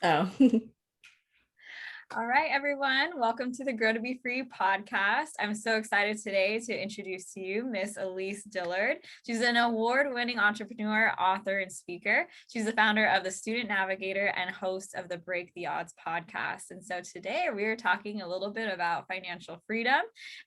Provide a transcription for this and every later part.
Oh, All right, everyone. Welcome to the Grow to Be Free podcast. I'm so excited today to introduce to you Miss Elease Dillard. She's an award-winning entrepreneur, author, and speaker. She's the founder of the Student Navigator and host of the Break the Odds podcast. And so today we are talking a little bit about financial freedom,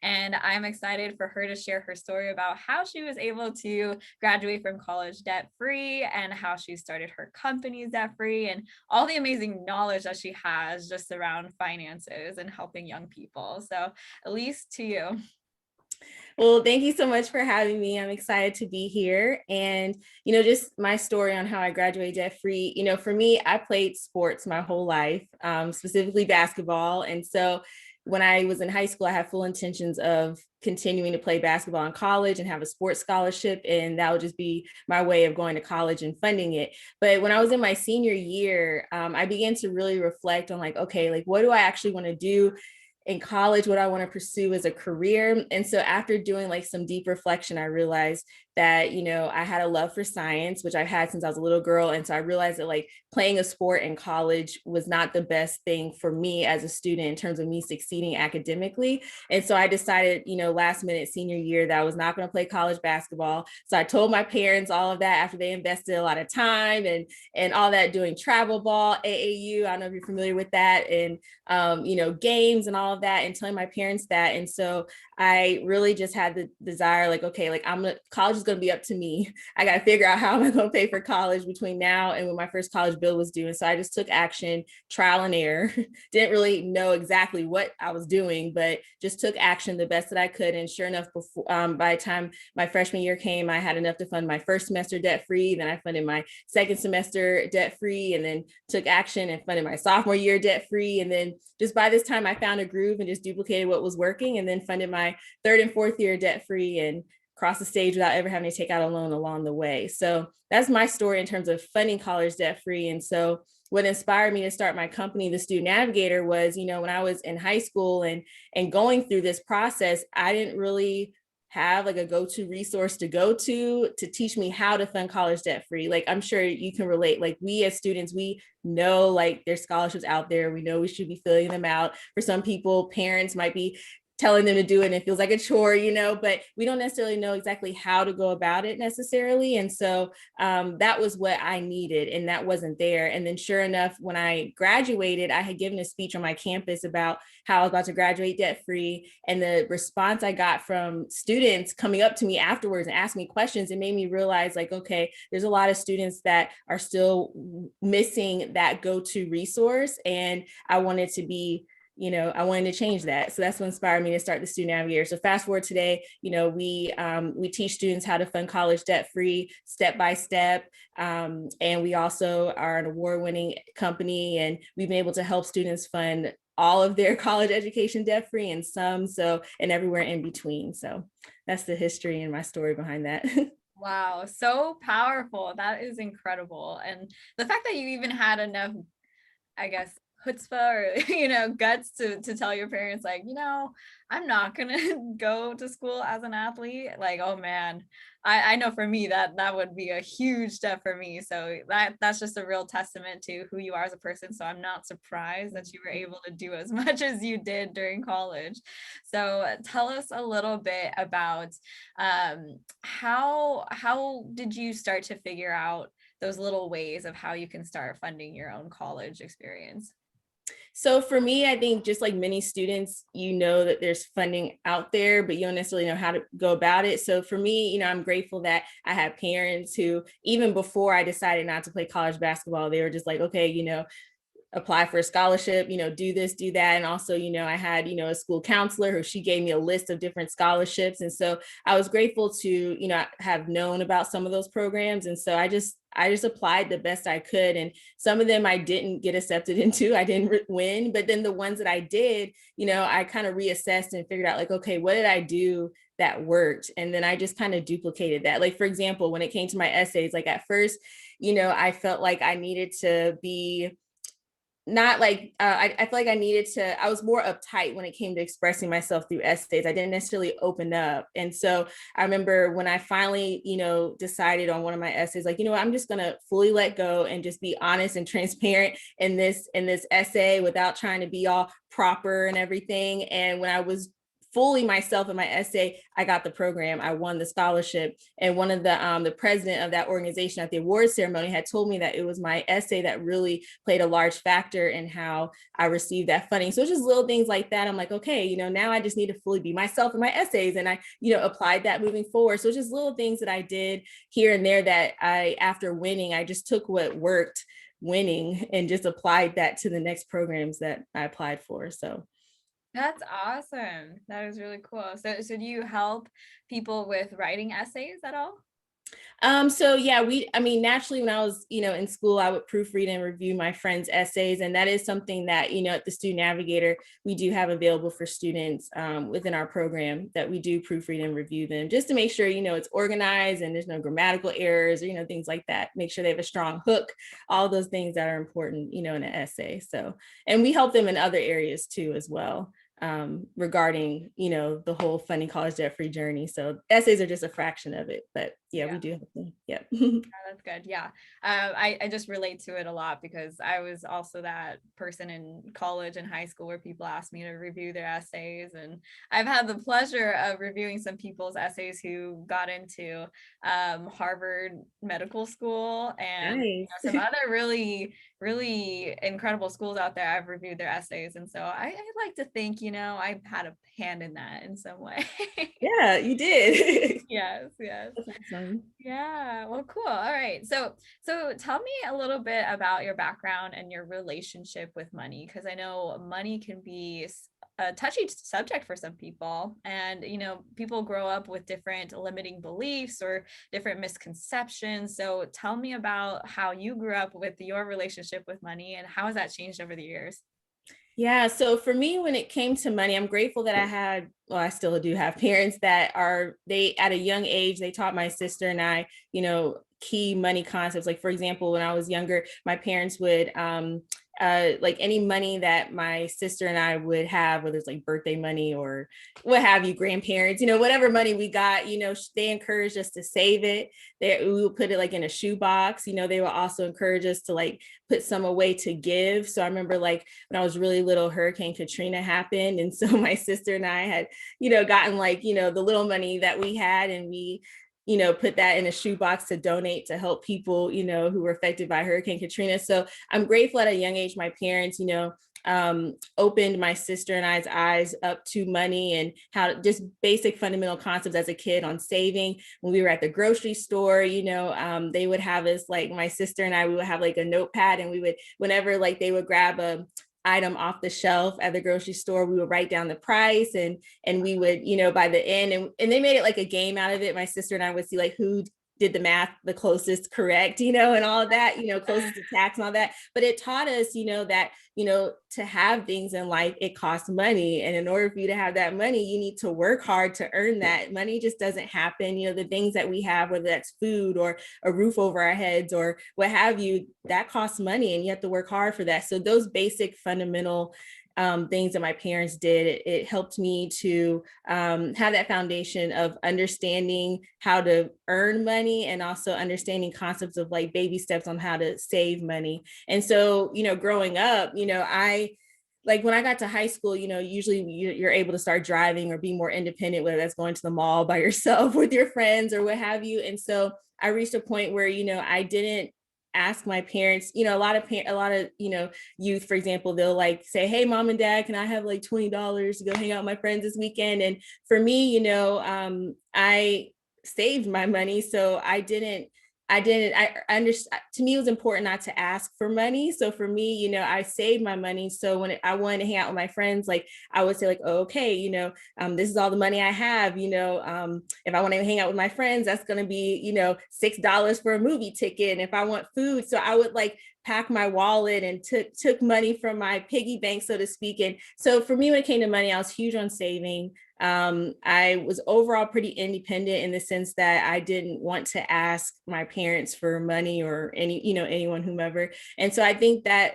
and I'm excited for her to share her story about how she was able to graduate from college debt-free and how she started her companies debt-free and all the amazing knowledge that she has just around finances and helping young people. So, Elease, to you. well, thank you so much for having me. I'm excited to be here. And, just my story on how I graduated debt free. For me, I played sports my whole life, specifically basketball. And so when I was in high school, I had full intentions of continuing to play basketball in college and have a sports scholarship. And that would just be my way of going to college and funding it. But when I was in my senior year, I began to really reflect on like, okay, like what do I actually want to do in college, what I want to pursue as a career. And so after doing like some deep reflection, I realized that, I had a love for science, which I've had since I was a little girl. And so I realized that like playing a sport in college was not the best thing for me as a student in terms of me succeeding academically. And so I decided, last minute senior year that I was not going to play college basketball. So I told my parents all of that after they invested a lot of time and all that doing travel ball, AAU. I don't know if you're familiar with that. And games and all of that, and telling my parents that. And so I really just had the desire, like, okay, like college is going to be up to me. I got to figure out how am I going to pay for college between now and when my first college bill was due. And so I just took action, trial and error. Didn't really know exactly what I was doing, but just took action the best that I could. And sure enough, before by the time my freshman year came, I had enough to fund my first semester debt free. Then I funded my second semester debt free, and then took action and funded my sophomore year debt free. And then just by this time, I found a groove and just duplicated what was working, and then funded my third and fourth year debt free and crossed the stage without ever having to take out a loan along the way. So that's my story in terms of funding college debt free. And so what inspired me to start my company, the Student Navigator, was, when I was in high school and going through this process, I didn't really have like a go-to resource to go to teach me how to fund college debt free. Like I'm sure you can relate, like we as students, we know like there's scholarships out there, we know we should be filling them out. For some people, parents might be telling them to do it and it feels like a chore, but we don't necessarily know exactly how to go about it necessarily. And so that was what I needed, and that wasn't there. And then sure enough, when I graduated, I had given a speech on my campus about how I was about to graduate debt free. And the response I got from students coming up to me afterwards and asking me questions, it made me realize like, okay, there's a lot of students that are still missing that go-to resource. And I wanted to be, I wanted to change that. So that's what inspired me to start the Student Navigator. So fast forward today, we teach students how to fund college debt free, step by step. And we also are an award-winning company, and we've been able to help students fund all of their college education debt free, and some so, and everywhere in between. So that's the history and my story behind that. Wow, so powerful. That is incredible. And the fact that you even had enough, I guess, chutzpah or guts to tell your parents like, I'm not gonna go to school as an athlete. Like, oh man, I know for me that would be a huge step for me. So that's just a real testament to who you are as a person. So I'm not surprised that you were able to do as much as you did during college. So tell us a little bit about how did you start to figure out those little ways of how you can start funding your own college experience? So for me, I think just like many students, that there's funding out there, but you don't necessarily know how to go about it. So for me, I'm grateful that I had parents who, even before I decided not to play college basketball, they were just like, okay, apply for a scholarship, do this, do that. And also, I had, a school counselor who she gave me a list of different scholarships. And so I was grateful to, have known about some of those programs. And so I just applied the best I could. And some of them I didn't get accepted into, I didn't win. But then the ones that I did, I kind of reassessed and figured out like, okay, what did I do that worked? And then I just kind of duplicated that. Like, for example, when it came to my essays, like at first, I felt like I needed to be not like I feel like I was more uptight when it came to expressing myself through essays. I didn't necessarily open up. And so I remember when I finally, decided on one of my essays, like, I'm just gonna fully let go and just be honest and transparent in this essay without trying to be all proper and everything. And when I was fully myself in my essay, I got the program. I won the scholarship. And one of the president of that organization at the award ceremony had told me that it was my essay that really played a large factor in how I received that funding. So it's just little things like that. I'm like, okay, now I just need to fully be myself in my essays. And I, applied that moving forward. So it's just little things that I did here and there that after winning, I just took what worked winning and just applied that to the next programs that I applied for. So That's awesome. That is really cool. So do you help people with writing essays at all? So yeah, naturally when I was, in school, I would proofread and review my friends' essays. And that is something that, at the Student Navigator, we do have available for students within our program, that we do proofread and review them just to make sure, it's organized and there's no grammatical errors or, things like that. Make sure they have a strong hook, all those things that are important, in an essay. So, and we help them in other areas too, as well. Regarding, the whole funding college debt free journey. So essays are just a fraction of it, but yeah. We do have them. Yeah. That's good. Yeah. I just relate to it a lot because I was also that person in college and high school where people asked me to review their essays. And I've had the pleasure of reviewing some people's essays who got into Harvard Medical School and Nice. some other really, really incredible schools out there. I've reviewed their essays. And so I like to think, I've had a hand in that in some way. Yeah, you did. Yes, yes. That's awesome. Yeah, well, cool. All right. So tell me a little bit about your background and your relationship with money, because I know money can be a touchy subject for some people. And, people grow up with different limiting beliefs or different misconceptions. So tell me about how you grew up with your relationship with money and how has that changed over the years? Yeah. So for me, when it came to money, I'm grateful that I still do have parents that at a young age, they taught my sister and I, key money concepts. Like, for example, when I was younger, my parents would, like any money that my sister and I would have, whether it's like birthday money or what have you, grandparents, whatever money we got, they encouraged us to save it. We would put it like in a shoebox. They would also encourage us to like put some away to give. So I remember like when I was really little, Hurricane Katrina happened. And so my sister and I had, gotten like, the little money that we had, and we, put that in a shoebox to donate to help people, who were affected by Hurricane Katrina. So I'm grateful at a young age, my parents, opened my sister and I's eyes up to money and how just basic fundamental concepts as a kid on saving. When we were at the grocery store, they would have us, like my sister and I, we would have like a notepad, and we would, whenever like they would grab a item off the shelf at the grocery store, we would write down the price, and we would, by the end, and they made it like a game out of it. My sister and I would see like who did the math the closest correct, and all of that, closest to tax and all that. But it taught us, that, to have things in life, it costs money. And in order for you to have that money, you need to work hard to earn that. Money just doesn't happen. The things that we have, whether that's food or a roof over our heads or what have you, that costs money, and you have to work hard for that. So those basic fundamental things that my parents did, it helped me to have that foundation of understanding how to earn money, and also understanding concepts of like baby steps on how to save money. And so, growing up, I like when I got to high school, usually you're able to start driving or be more independent, whether that's going to the mall by yourself with your friends or what have you. And so I reached a point where, I didn't ask my parents, a lot of, youth, for example, they'll like say, hey, mom and dad, can I have like $20 to go hang out with my friends this weekend? And for me, I saved my money. So I understand, to me, it was important not to ask for money. So for me, I saved my money. So when I wanted to hang out with my friends, like I would say like, oh, okay, this is all the money I have, if I want to hang out with my friends, that's going to be, $6 for a movie ticket. And if I want food, so I would like pack my wallet and took money from my piggy bank, so to speak. And so for me, when it came to money, I was huge on saving. I was overall pretty independent in the sense that I didn't want to ask my parents for money or anyone, whomever. And so I think that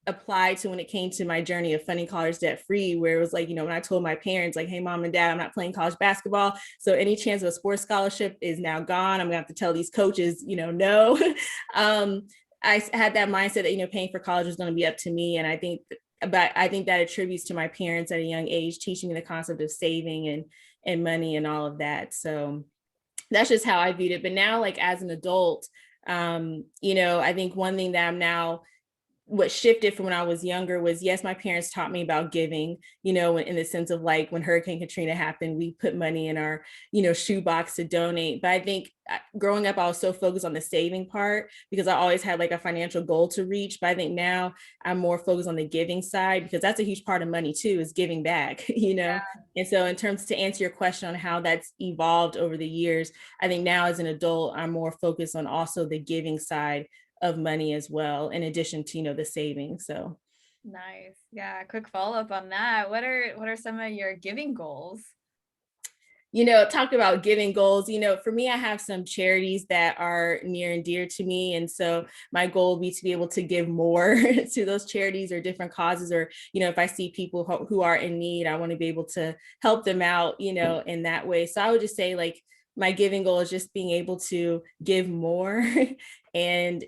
applied to when it came to my journey of funding college debt free, where it was like, when I told my parents, like, hey, mom and dad, I'm not playing college basketball, so any chance of a sports scholarship is now gone. I'm gonna have to tell these coaches, no. I had that mindset that, paying for college was going to be up to me. And I think that attributes to my parents at a young age, teaching me the concept of saving and money and all of that. So that's just how I viewed it. But now, like, as an adult, I think one thing that I'm now, what shifted from when I was younger was, yes, my parents taught me about giving, in the sense of, like, when Hurricane Katrina happened, we put money in our, shoebox to donate. But I think growing up, I was so focused on the saving part because I always had like a financial goal to reach. But I think now I'm more focused on the giving side, because that's a huge part of money too, is giving back, Yeah. And so in terms to answer your question on how that's evolved over the years, I think now as an adult, I'm more focused on also the giving side of money as well, in addition to, the savings. So Nice. Yeah. Quick follow-up on that. What are some of your giving goals? Talk about giving goals. For me, I have some charities that are near and dear to me. And so my goal would be to be able to give more to those charities or different causes, or, if I see people who are in need, I want to be able to help them out, in that way. So I would just say, like, my giving goal is just being able to give more. And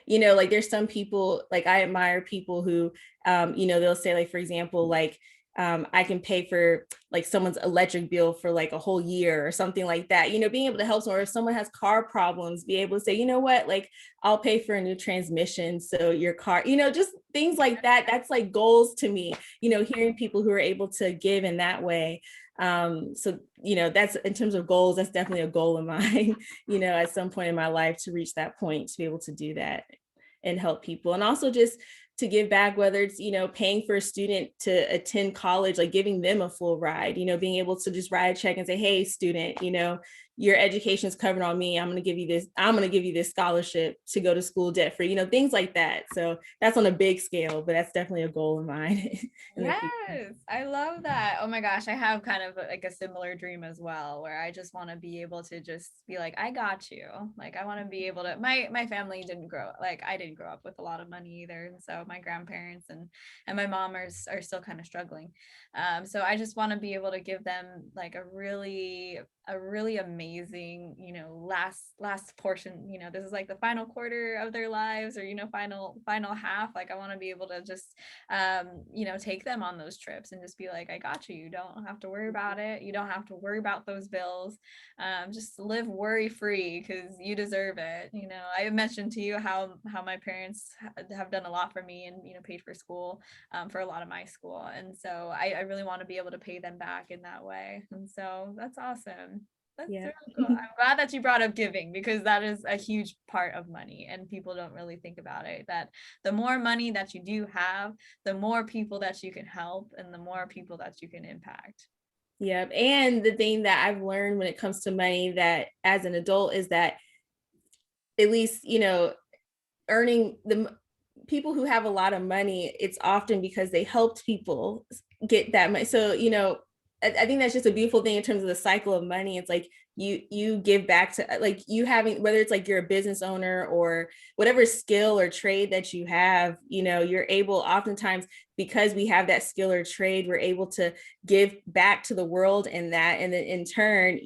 like, there's some people, like, I admire people who, they'll say, like, for example, like, I can pay for like someone's electric bill for like a whole year or something like that, being able to help someone. Or if someone has car problems, be able to say, what, like, I'll pay for a new transmission, so your car, just things like that. That's like goals to me, hearing people who are able to give in that way. So, that's, in terms of goals, that's definitely a goal of mine, at some point in my life, to reach that point, to be able to do that and help people. And also just to give back, whether it's, paying for a student to attend college, like giving them a full ride, being able to just write a check and say, hey, student, your education is covered on me. I'm going to give you this scholarship to go to school debt free, things like that. So that's on a big scale, but that's definitely a goal of mine. Yes, I love that. Oh my gosh, I have kind of like a similar dream as well, where I just want to be able to just be like, I got you. Like, I want to be able to, my family didn't grow, like, I didn't grow up with a lot of money either. And so my grandparents and my mom are still kind of struggling. So I just want to be able to give them like a really amazing, last portion, this is like the final quarter of their lives, or, final half. Like, I want to be able to just, take them on those trips and just be like, I got you. You don't have to worry about it. You don't have to worry about those bills. Just live worry free, because you deserve it. I mentioned to you how my parents have done a lot for me, and, paid for school, for a lot of my school. And so I really want to be able to pay them back in that way. And so that's awesome. That's Yeah. really cool. I'm glad that you brought up giving, because that is a huge part of money, and people don't really think about it, that the more money that you do have, the more people that you can help, and the more people that you can impact. Yeah. And the thing that I've learned when it comes to money, that as an adult, is that, at least, earning the people who have a lot of money, it's often because they helped people get that money. So, I think that's just a beautiful thing in terms of the cycle of money. It's like you give back to, like, you having, whether it's like you're a business owner or whatever skill or trade that you have, you're able, oftentimes, because we have that skill or trade, we're able to give back to the world in that. And then in turn,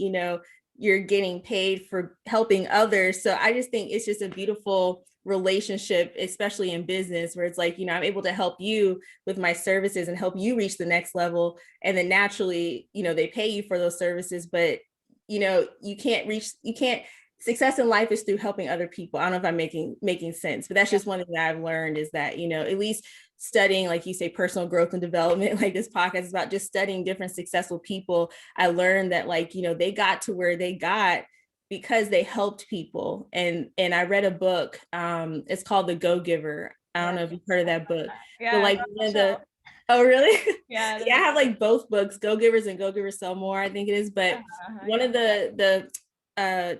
you're getting paid for helping others. So I just think it's just a beautiful relationship, especially in business, where it's like, I'm able to help you with my services and help you reach the next level. And then naturally, they pay you for those services, but you can't success in life is through helping other people. I don't know if I'm making sense, but that's just one thing that I've learned, is that, at least studying, like you say, personal growth and development, like this podcast is about, just studying different successful people. I learned that, like, they got to where they got because they helped people. And I read a book, it's called The Go-Giver. I don't know if you've heard of that book, but like one of the, oh really? Yeah. Yeah, I have like both books, Go-Givers and Go-Givers Sell More, I think it is. But one of the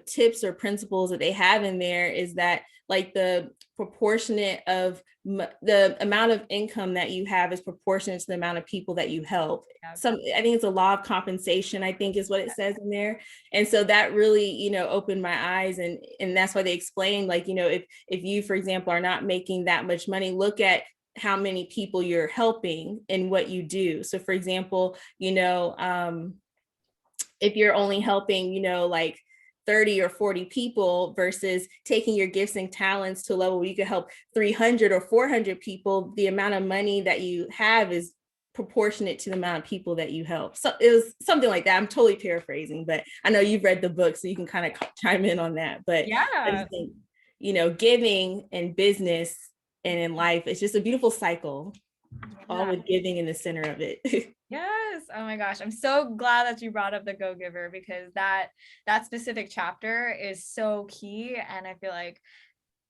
tips or principles that they have in there is that, like, the proportionate of the amount of income that you have is proportionate to the amount of people that you help. I think it's a law of compensation, I think is what it says in there. And so that really, opened my eyes. And that's why they explain, like, if you, for example, are not making that much money, look at how many people you're helping in what you do. So for example, if you're only helping, like 30 or 40 people versus taking your gifts and talents to a level where you could help 300 or 400 people, the amount of money that you have is proportionate to the amount of people that you help. So it was something like that. I'm totally paraphrasing, but I know you've read the book, so you can kind of chime in on that. But I Yeah. just think, giving in business and in life, it's just a beautiful cycle, all Yeah. with giving in the center of it. Yes. Oh my gosh. I'm so glad that you brought up the Go-Giver, because that specific chapter is so key. And I feel like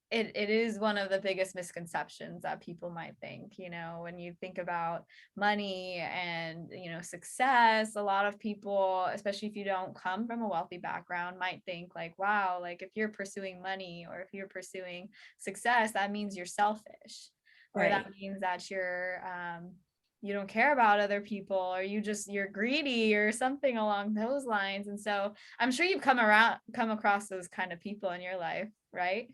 it is one of the biggest misconceptions that people might think, when you think about money and, success. A lot of people, especially if you don't come from a wealthy background, might think like, wow, like if you're pursuing money or if you're pursuing success, that means you're selfish, or that Right. means that you don't care about other people, or you're greedy or something along those lines. And so I'm sure you've come across those kind of people in your life, right?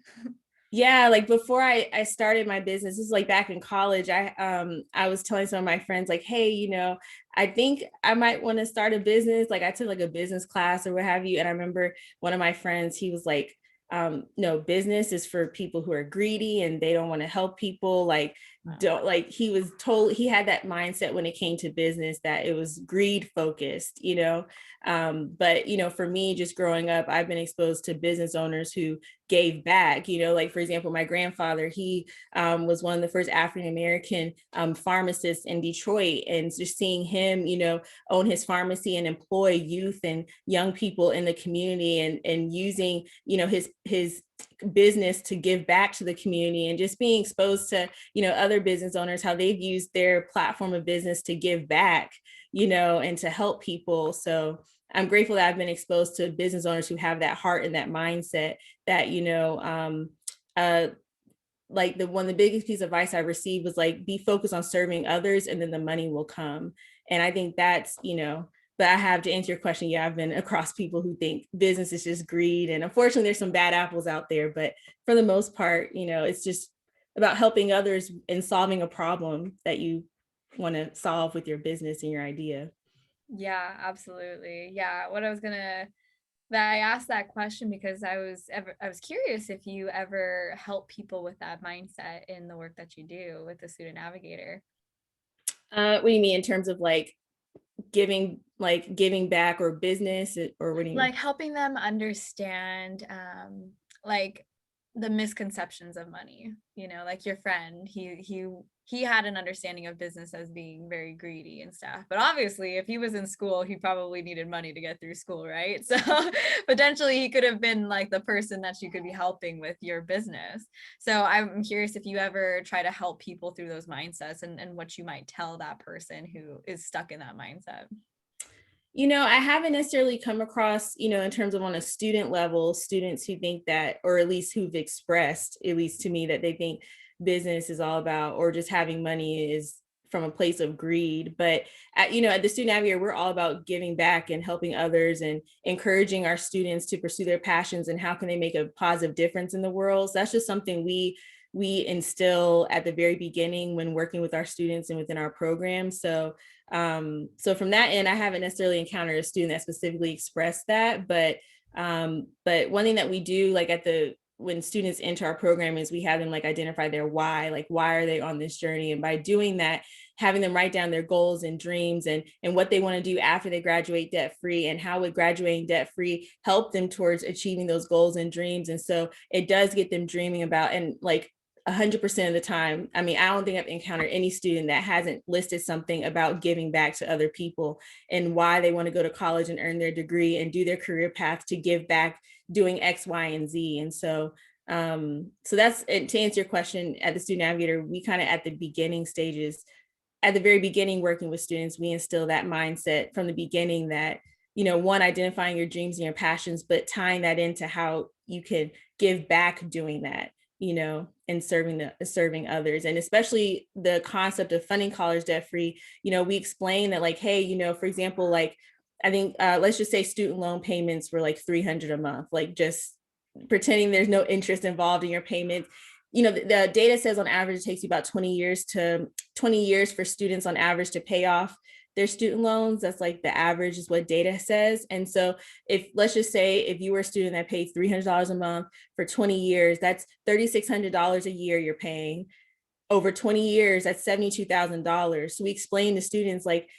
Yeah, like before I started my business, this is like back in college. I was telling some of my friends like, hey, I think I might want to start a business. Like I took like a business class or what have you. And I remember one of my friends, he was like, no, business is for people who are greedy and they don't want to help people. Like, don't like he had that mindset when it came to business that it was greed focused. But for me, just growing up, I've been exposed to business owners who gave back. Like for example, my grandfather, he was one of the first African American pharmacists in Detroit, and just seeing him own his pharmacy and employ youth and young people in the community, and using his business to give back to the community, and just being exposed to other business owners, how they've used their platform of business to give back and to help people. So I'm grateful that I've been exposed to business owners who have that heart and that mindset that, like one of the biggest piece of advice I received was like, be focused on serving others and then the money will come. And I think that's, but I have to answer your question. Yeah, I've been across people who think business is just greed. And unfortunately, there's some bad apples out there. But for the most part, it's just about helping others and solving a problem that you want to solve with your business and your idea. Yeah, absolutely. Yeah. That I asked that question because I was curious if you ever help people with that mindset in the work that you do with the student navigator. What do you mean in terms of giving back or business, or what do you mean? Like helping them understand like the misconceptions of money, like your friend, he had an understanding of business as being very greedy and stuff, but obviously if he was in school he probably needed money to get through school, right? So potentially he could have been like the person that you could be helping with your business. So I'm curious if you ever try to help people through those mindsets, and what you might tell that person who is stuck in that mindset. I haven't necessarily come across, in terms of on a student level, students who think that, or at least who've expressed, at least to me, that they think business is all about, or just having money is from a place of greed. But at the Student Navigator, we're all about giving back and helping others and encouraging our students to pursue their passions and how can they make a positive difference in the world. So that's just something we instill at the very beginning when working with our students and within our program. So from that end, I haven't necessarily encountered a student that specifically expressed that, but one thing that we do, like when students enter our program, is we have them like identify their why, like why are they on this journey? And by doing that, having them write down their goals and dreams and what they want to do after they graduate debt free, and how would graduating debt free help them towards achieving those goals and dreams. And so it does get them dreaming about, and like 100% of the time, I mean, I don't think I've encountered any student that hasn't listed something about giving back to other people and why they want to go to college and earn their degree and do their career path to give back doing X, Y, and Z. And so that's it. To answer your question, at the Student Navigator, we kind of at the beginning stages, at the very beginning, working with students, we instill that mindset from the beginning that, one, identifying your dreams and your passions, but tying that into how you can give back doing that, and serving others. And especially the concept of funding college debt free, we explain that like, hey, for example, like I think let's just say student loan payments were like $300 a month, like just pretending there's no interest involved in your payments. the data says on average it takes you about 20 years for students on average to pay off their student loans. That's like the average is what data says. And so if let's just say if you were a student that paid $300 a month for 20 years, that's $3,600 a year you're paying over 20 years, that's $72,000. So we explain to students, like,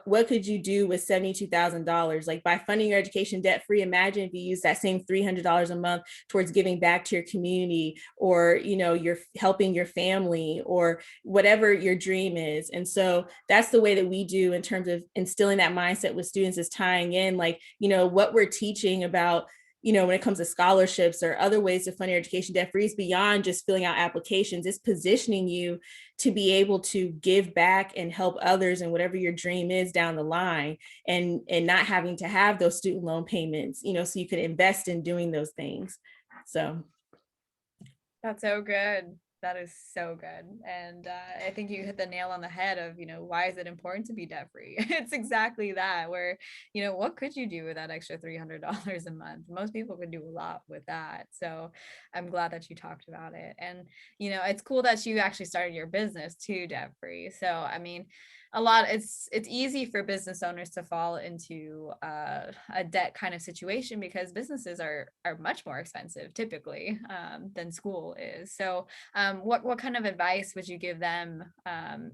what could you do with $72,000? Like by funding your education debt free, imagine if you use that same $300 a month towards giving back to your community, or, you're helping your family, or whatever your dream is. And so that's the way that we do in terms of instilling that mindset with students, is tying in, like, what we're teaching about when it comes to scholarships or other ways to fund your education debt free, is beyond just filling out applications. It's positioning you to be able to give back and help others in whatever your dream is down the line, and not having to have those student loan payments, so you can invest in doing those things. So that's so good. That is so good. And I think you hit the nail on the head of, why is it important to be debt free? It's exactly that, where, what could you do with that extra $300 a month? Most people could do a lot with that. So I'm glad that you talked about it. And, it's cool that you actually started your business too debt free. So, I mean, it's easy for business owners to fall into a debt kind of situation, because businesses are much more expensive typically than school is. So what kind of advice would you give them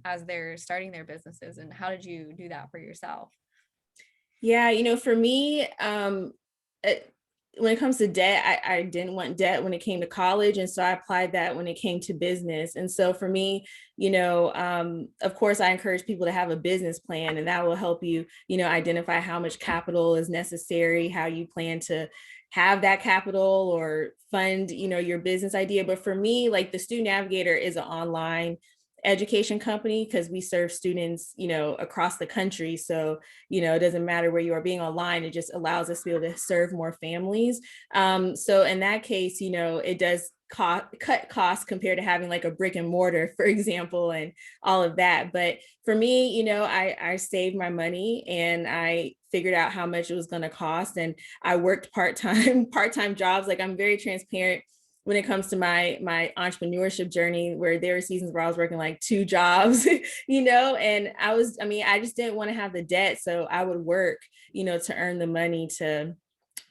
as they're starting their businesses, and how did you do that for yourself? Yeah, for me, when it comes to debt, I didn't want debt when it came to college. And so I applied that when it came to business. And so for me, of course, I encourage people to have a business plan, and that will help you, identify how much capital is necessary, how you plan to have that capital or fund, your business idea. But for me, like the Student Navigator is an online education company, because we serve students, across the country. So, it doesn't matter where you are. Being online, it just allows us to be able to serve more families. So in that case, it does cut costs compared to having like a brick and mortar, for example, and all of that. But for me, I saved my money, and I figured out how much it was going to cost. And I worked part-time jobs. Like, I'm very transparent when it comes to my entrepreneurship journey, where there were seasons where I was working like 2 jobs, and I just didn't want to have the debt. So I would work, to earn the money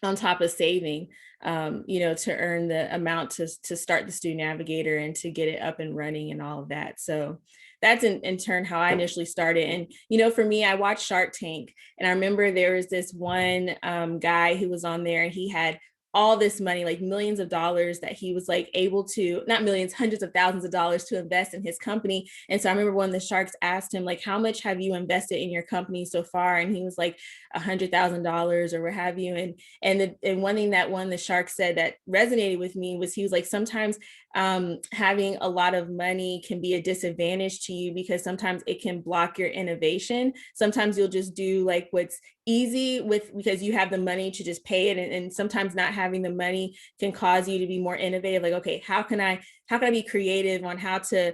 on top of saving, to earn the amount to start the Student Navigator and to get it up and running and all of that. So that's in turn how I initially started. And, for me, I watched Shark Tank, and I remember there was this one guy who was on there, and he had all this money, like millions of dollars, that he was like able to, not millions, hundreds of thousands of dollars, to invest in his company. And so I remember when the sharks asked him, like, how much have you invested in your company so far? And he was like $100,000 or what have you. And one thing that one of the sharks said that resonated with me was, he was like, sometimes having a lot of money can be a disadvantage to you, because sometimes it can block your innovation. Sometimes you'll just do like what's easy because you have the money to just pay it. And sometimes not having the money can cause you to be more innovative. Like, okay, how can I be creative on how to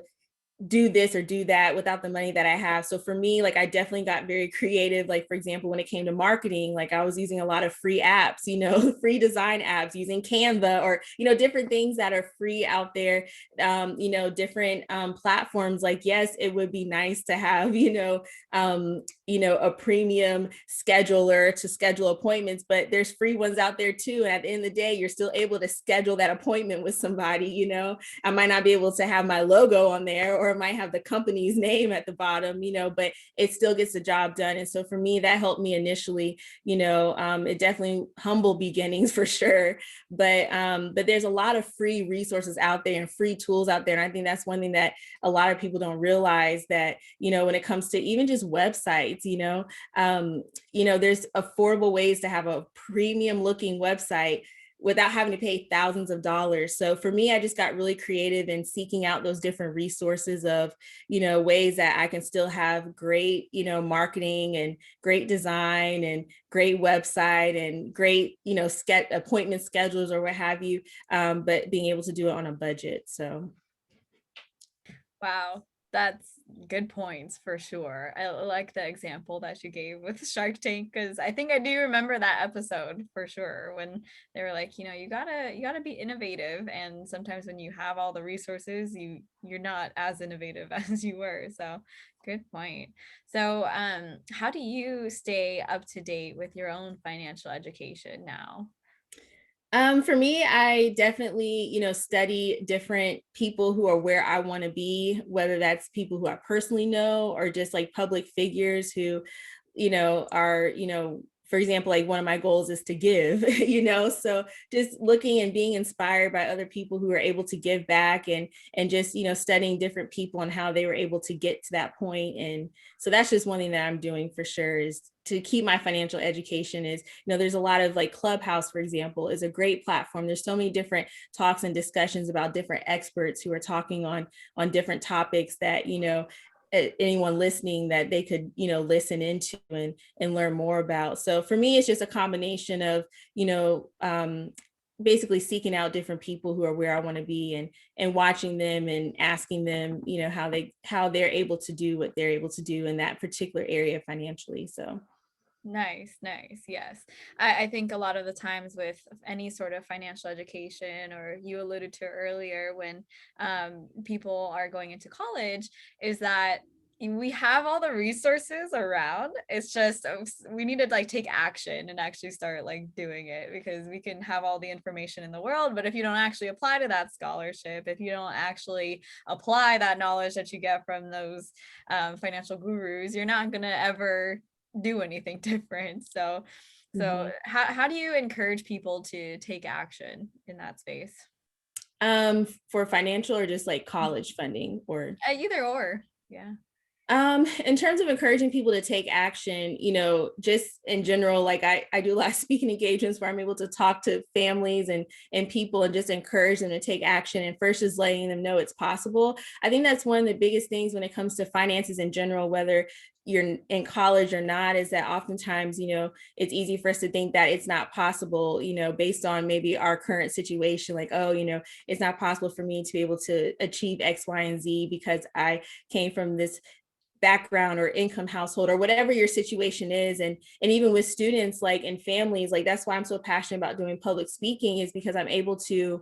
do this or do that without the money that I have. So for me, like, I definitely got very creative. Like, for example, when it came to marketing, like I was using a lot of free apps, free design apps, using Canva, or, different things that are free out there, different platforms. Like, yes, it would be nice to have, a premium scheduler to schedule appointments, but there's free ones out there too. And at the end of the day, you're still able to schedule that appointment with somebody. I might not be able to have my logo on there, or it might have the company's name at the bottom, but it still gets the job done. And so for me, that helped me initially. It definitely humble beginnings for sure, but there's a lot of free resources out there and free tools out there. And I think that's one thing that a lot of people don't realize, that when it comes to even just websites, there's affordable ways to have a premium looking website without having to pay thousands of dollars. So for me, I just got really creative in seeking out those different resources of, ways that I can still have great, marketing and great design and great website and great, appointment schedules or what have you, but being able to do it on a budget. So. Wow. That's good points for sure. I like the example that you gave with Shark Tank, because I think I do remember that episode for sure, when they were like, you gotta be innovative, and sometimes when you have all the resources, you're not as innovative as you were. So good point. So how do you stay up to date with your own financial education now? For me, I definitely, study different people who are where I want to be, whether that's people who I personally know or just like public figures who, are, for example, like one of my goals is to give, so just looking and being inspired by other people who are able to give back and just, studying different people and how they were able to get to that point. And so that's just one thing that I'm doing for sure, is to keep my financial education. Is, there's a lot of like Clubhouse, for example, is a great platform. There's so many different talks and discussions about different experts who are talking on different topics that, anyone listening that they could, listen into and learn more about. So for me, it's just a combination of, basically seeking out different people who are where I want to be and watching them and asking them, how they're able to do what they're able to do in that particular area financially. So Nice, nice. Yes. I think a lot of the times with any sort of financial education, or you alluded to earlier, when people are going into college, is that we have all the resources around. It's just we need to like take action and actually start like doing it, because we can have all the information in the world, but if you don't actually apply to that scholarship, if you don't actually apply that knowledge that you get from those financial gurus, you're not going to ever do anything different. So mhm. how do you encourage people to take action in that space? For financial or just like college funding or Either or. Yeah. In terms of encouraging people to take action, just in general, like I do a lot of speaking engagements where I'm able to talk to families and people and just encourage them to take action, and first just letting them know it's possible. I think that's one of the biggest things when it comes to finances in general, whether you're in college or not, is that oftentimes, it's easy for us to think that it's not possible, based on maybe our current situation, like, oh, it's not possible for me to be able to achieve X, Y, and Z because I came from this background or income household or whatever your situation is. And even with students, like, and families, like, that's why I'm so passionate about doing public speaking, is because I'm able to,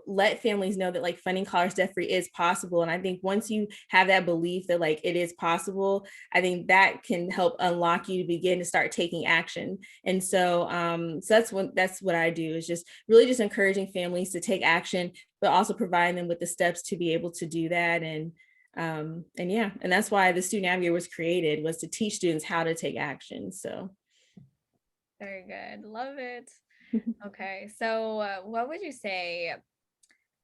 let families know that like funding college debt free is possible. And I think once you have that belief that like it is possible, I think that can help unlock you to begin to start taking action. And so that's what I do, is just really just encouraging families to take action, but also providing them with the steps to be able to do that. And yeah, and that's why the student navigator was created, was to teach students how to take action. So Very good. Love it. Okay. So what would you say?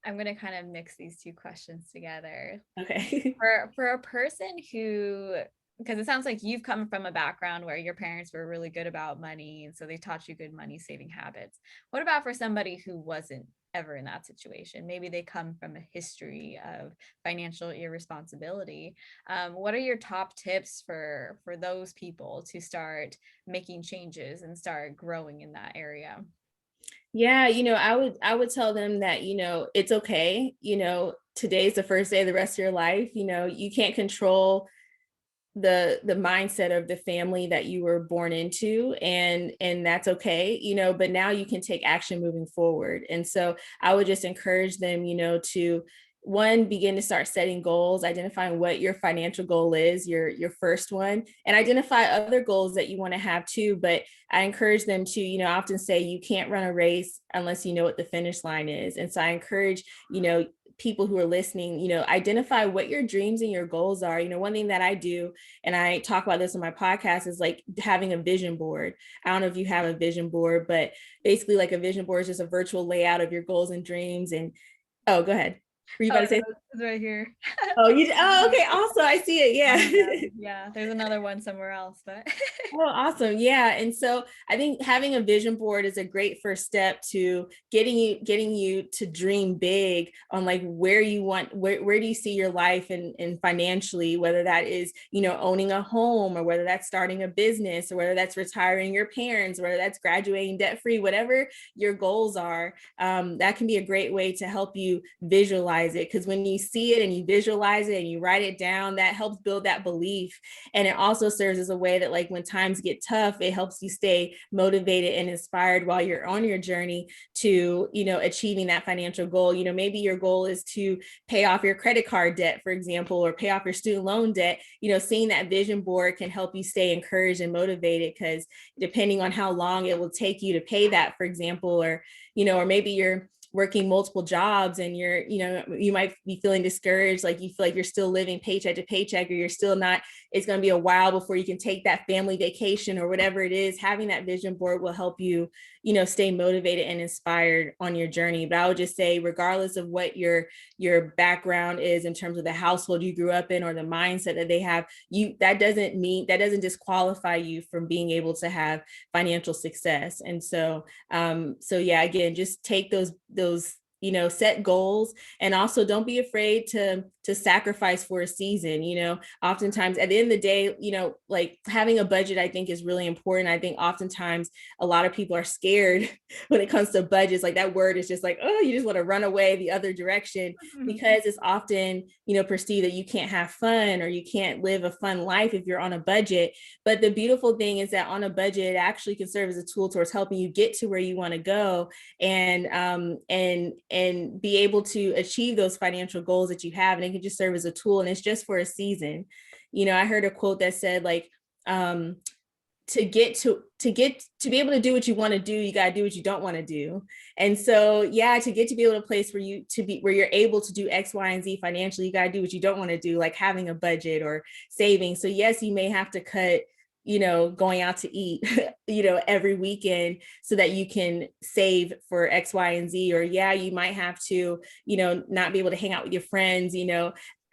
I'm going to kind of mix these two questions together. okay. For a person who, because it sounds like you've come from a background where your parents were really good about money, and so they taught you good money saving habits. What about for somebody who wasn't ever in that situation? Maybe they come from a history of financial irresponsibility. What are your top tips for those people to start making changes and start growing in that area? Yeah, I would tell them that, it's okay. Today's the first day of the rest of your life. You can't control the mindset of the family that you were born into, and that's okay, but now you can take action moving forward. And so I would just encourage them, to one, begin to start setting goals, identifying what your financial goal is, your first one, and identify other goals that you want to have too. But I encourage them to, I often say you can't run a race unless you know what the finish line is. And so I encourage, people who are listening, identify what your dreams and your goals are. One thing that I do, and I talk about this on my podcast, is like having a vision board. I don't know if you have a vision board, but basically like a vision board is just a virtual layout of your goals and dreams. And oh, go ahead. Were you Oh about to say? no, it's right here. Oh, okay. Also, I see it. Yeah. Yeah, there's another one somewhere else, but Oh, awesome. Yeah. And so I think having a vision board is a great first step to getting you to dream big on like where you want, where do you see your life and financially, whether that is, owning a home, or whether that's starting a business, or whether that's retiring your parents, or whether that's graduating debt free, whatever your goals are. That can be a great way to help you visualize visualize it, because when you see it and you visualize it and you write it down, that helps build that belief. And it also serves as a way that, like, when times get tough, it helps you stay motivated and inspired while you're on your journey to, achieving that financial goal. Maybe your goal is to pay off your credit card debt, for example, or pay off your student loan debt. Seeing that vision board can help you stay encouraged and motivated, because depending on how long it will take you to pay that, for example, or maybe you're working multiple jobs and you might be feeling discouraged, like you feel like you're still living paycheck to paycheck, or you're still not, it's going to be a while before you can take that family vacation or whatever it is. Having that vision board will help you, stay motivated and inspired on your journey. But I would just say, regardless of what your background is in terms of the household you grew up in or the mindset that they have, that doesn't disqualify you from being able to have financial success. And so yeah, again, just take those set goals, and also don't be afraid to sacrifice for a season. Oftentimes at the end of the day, like, having a budget, I think, is really important. I think oftentimes a lot of people are scared when it comes to budgets. Like, that word is just like, oh, you just want to run away the other direction, because it's often, perceived that you can't have fun or you can't live a fun life if you're on a budget. But the beautiful thing is that on a budget, it actually can serve as a tool towards helping you get to where you want to go, and be able to achieve those financial goals that you have. And it can just serve as a tool, and it's just for a season. I heard a quote that said, like, to be able to do what you want to do, you got to do what you don't want to do. And so, yeah, to get to be able to a place where you're able to do X, Y, and Z financially, you got to do what you don't want to do, like having a budget or saving. So yes, you may have to cut, going out to eat, every weekend, so that you can save for X, Y, and Z. Or yeah, you might have to, not be able to hang out with your friends,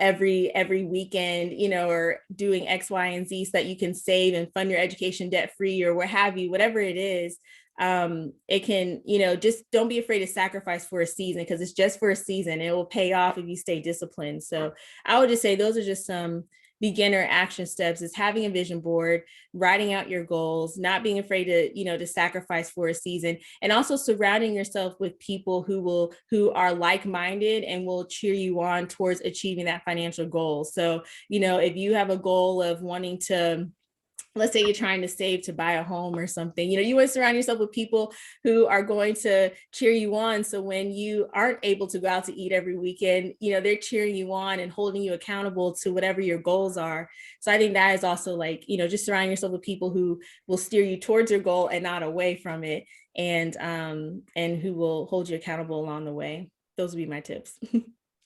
every weekend, or doing X, Y, and Z, so that you can save and fund your education debt free, or what have you, whatever it is. It can, just don't be afraid to sacrifice for a season, because it's just for a season. It will pay off if you stay disciplined. So I would just say those are just some beginner action steps: is having a vision board, writing out your goals, not being afraid to sacrifice for a season, and also surrounding yourself with people who are like-minded and will cheer you on towards achieving that financial goal. So, if you have a goal of wanting to, let's say you're trying to save to buy a home or something, you want to surround yourself with people who are going to cheer you on. So when you aren't able to go out to eat every weekend, they're cheering you on and holding you accountable to whatever your goals are. So I think that is also, like, just surround yourself with people who will steer you towards your goal and not away from it, and who will hold you accountable along the way. Those would be my tips.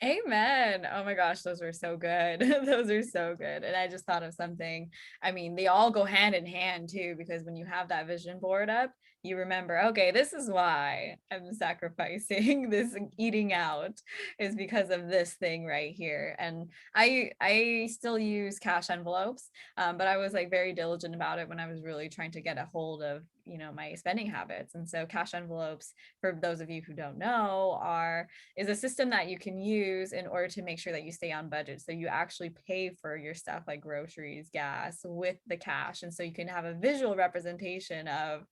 Amen. Oh my gosh, those were so good. Those are so good. And I just thought of something. I mean, they all go hand in hand too, because when you have that vision board up, you remember, okay, this is why I'm sacrificing this eating out, is because of this thing right here. And I still use cash envelopes, but I was like very diligent about it when I was really trying to get a hold of, my spending habits. And so cash envelopes, for those of you who don't know, is a system that you can use in order to make sure that you stay on budget. So you actually pay for your stuff like groceries, gas, with the cash. And so you can have a visual representation of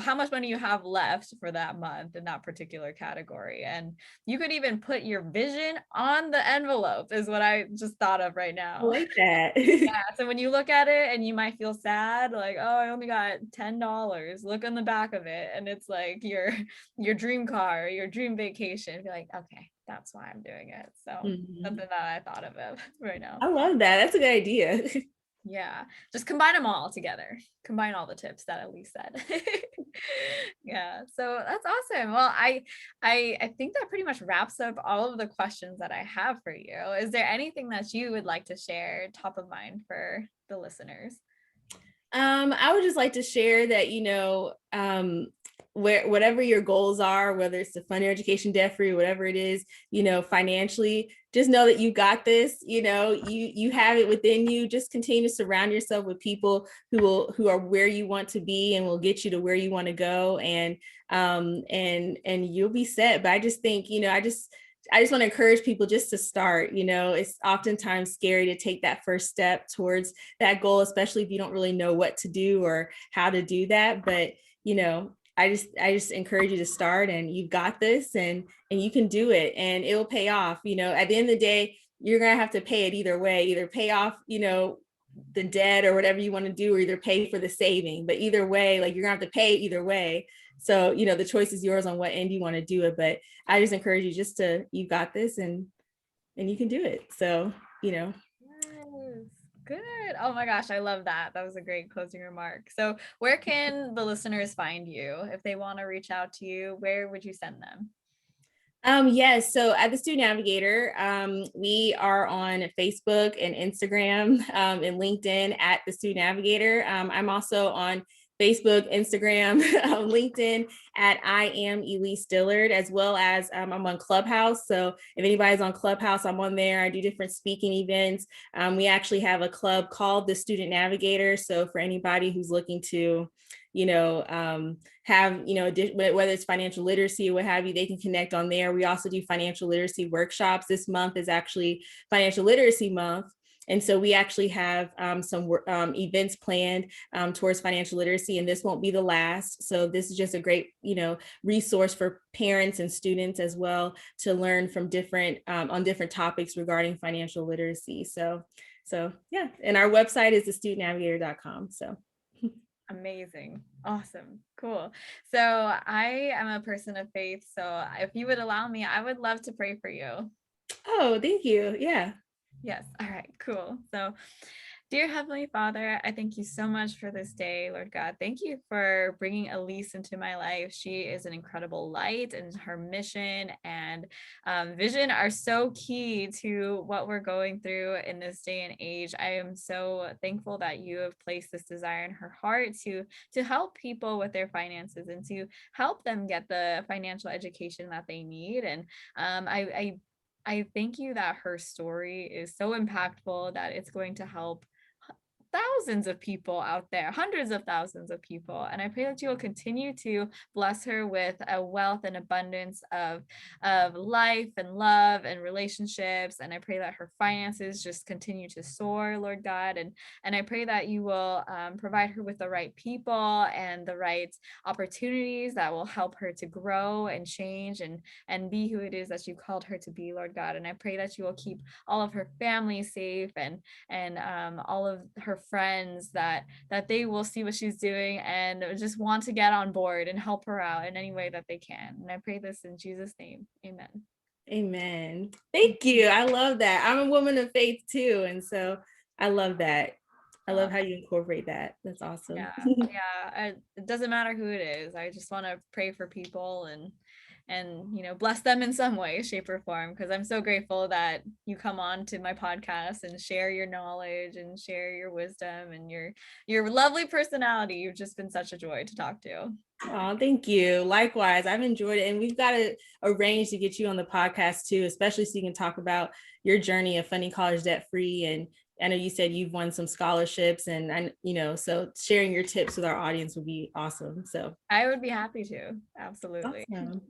how much money you have left for that month in that particular category. And you could even put your vision on the envelope, is what I just thought of right now. I like that. Yeah. So when you look at it and you might feel sad, like, oh, I only got $10, look on the back of it, and it's like your dream car, your dream vacation. Be like, okay, that's why I'm doing it. So something that I thought of right now. I love that. That's a good idea. Yeah, just combine them all together. Combine all the tips that Elease said. Yeah, so that's awesome. Well, I think that pretty much wraps up all of the questions that I have for you. Is there anything that you would like to share top of mind for the listeners? I would just like to share that, whatever your goals are, whether it's to fund your education debt free, whatever it is, financially, just know that you got this. You have it within you. Just continue to surround yourself with people who are where you want to be and will get you to where you want to go, and you'll be set. But I just think, I just want to encourage people just to start. It's oftentimes scary to take that first step towards that goal, especially if you don't really know what to do or how to do that. But, I just encourage you to start, and you've got this, and you can do it, and it will pay off. At the end of the day, you're going to have to pay it either way, either pay off, the debt or whatever you want to do, or either pay for the saving. But either way, like, you're gonna have to pay either way. So, the choice is yours on what end you want to do it. But I just encourage you you've got this, and you can do it. So, Yes, good. Oh my gosh, I love that. That was a great closing remark. So where can the listeners find you? If they want to reach out to you, where would you send them? Yes. So at the Student Navigator, we are on Facebook and Instagram, and LinkedIn at the Student Navigator. I'm also on Facebook, Instagram, LinkedIn at I am Elease Dillard, as well as I'm on Clubhouse. So if anybody's on Clubhouse, I'm on there. I do different speaking events. We actually have a club called the Student Navigator. So for anybody who's looking to, have, whether it's financial literacy or what have you, they can connect on there. We also do financial literacy workshops. This month is actually Financial Literacy Month. And so we actually have some events planned towards financial literacy, and this won't be the last. So this is just a great, resource for parents and students as well to learn from different on different topics regarding financial literacy. So yeah, and our website is thestudentnavigator.com. So. Amazing. Awesome. Cool. So I am a person of faith. So if you would allow me, I would love to pray for you. Oh, thank you. Yeah. Yes. All right, cool. So dear Heavenly Father, I thank you so much for this day, Lord God. Thank you for bringing Elease into my life. She is an incredible light, and her mission and vision are so key to what we're going through in this day and age. I am so thankful that you have placed this desire in her heart to help people with their finances and to help them get the financial education that they need. And I thank you that her story is so impactful that it's going to help thousands of people out there, hundreds of thousands of people. And I pray that you will continue to bless her with a wealth and abundance of life and love and relationships. And I pray that her finances just continue to soar, Lord God. And I pray that you will provide her with the right people and the right opportunities that will help her to grow and change and be who it is that you called her to be, Lord God. And I pray that you will keep all of her family safe and all of her friends, that they will see what she's doing and just want to get on board and help her out in any way that they can. And I pray this in Jesus' name. Amen. Amen. Thank you. I love that. I'm a woman of faith too. And so I love that. I love how you incorporate that. That's awesome. Yeah. It doesn't matter who it is. I just want to pray for people and bless them in some way, shape, or form, because I'm so grateful that you come on to my podcast and share your knowledge and share your wisdom and your lovely personality. You've just been such a joy to talk to. Oh, thank you. Likewise, I've enjoyed it. And we've got to arrange to get you on the podcast too, especially so you can talk about your journey of funding college debt free. And I know you said you've won some scholarships, and so sharing your tips with our audience would be awesome. So I would be happy to. Absolutely. awesome.